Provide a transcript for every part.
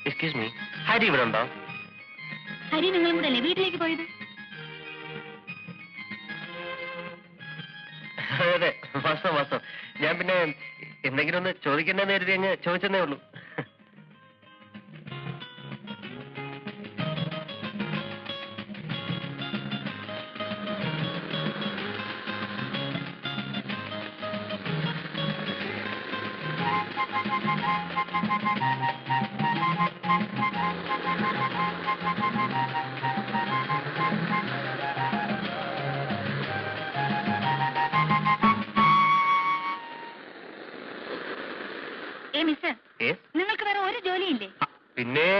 Excuse me, Hari ഇവിടെ ഉണ്ടോ? ഹരി നിങ്ങളും കൂടെ അല്ലേ വീട്ടിലേക്ക് പോയത്? അതെ, വാസ്തവം. ഞാൻ പിന്നെ എന്തെങ്കിലും ഒന്ന് ചോദിക്കേണ്ടെന്ന് കരുതി അങ്ങ് ചോദിച്ചെന്നേ ഉള്ളൂ. നിങ്ങൾക്ക് വേറെ ഒരു ജോലിയില്ലേ? പിന്നെ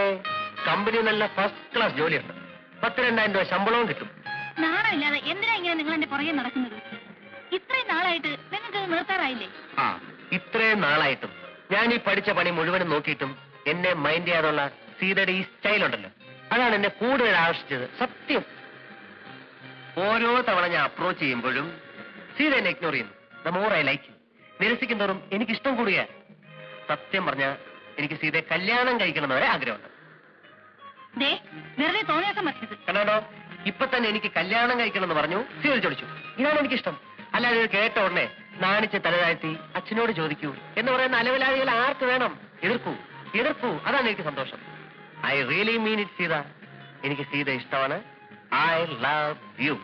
കമ്പനി നല്ല ഫസ്റ്റ് ക്ലാസ് ജോലിയുണ്ട്. 10,000-2,000 രൂപ ശമ്പളവും കിട്ടും. നാണമില്ലാതെ എന്തിനാ ഇങ്ങനെ നിങ്ങൾ എന്റെ പുറകെ നടക്കുന്നത്? ഇത്രയും നാളായിട്ട് നിങ്ങൾക്ക് നിർത്താറായില്ലേ? ഇത്രയും നാളായിട്ടും ഞാൻ ഈ പഠിച്ച പണി മുഴുവനും നോക്കിയിട്ടും എന്നെ മൈൻഡ് ചെയ്യാനുള്ള സീതയുടെ ഈ സ്റ്റൈൽ ഉണ്ടല്ലോ, അതാണ് എന്നെ കൂടുതൽ ആകർഷിച്ചത്. സത്യം, ഓരോ തവണ ഞാൻ അപ്രോച്ച് ചെയ്യുമ്പോഴും സീത എന്നെ ഇഗ്നോർ ചെയ്യുന്നു. The more I like. നിരസിക്കും തോറും എനിക്കിഷ്ടം കൂടുക. സത്യം പറഞ്ഞ എനിക്ക് സീതയെ കല്യാണം കഴിക്കണം എന്നവരെ ആഗ്രഹമുണ്ട്. വെറുതെ തോന്നിയാക്കാൻ പറ്റത് കണ്ടോ, ഇപ്പൊ തന്നെ എനിക്ക് കല്യാണം കഴിക്കണം എന്ന് പറഞ്ഞു സീത ചോദിച്ചു. ഇതാണ് എനിക്കിഷ്ടം. അല്ലാതെ ഇത് കേട്ട ഉടനെ നാണിച്ച് തലതാഴ്ത്തി അച്ഛനോട് ചോദിക്കൂ എന്ന് പറയുന്ന അലവലാദികൾ ആർക്ക് വേണം? എതിർക്കൂ. അതാണ് എനിക്ക് സന്തോഷം. I really mean it Sita. എനിക്ക് സീത ഇഷ്ടമാണ്. I love U.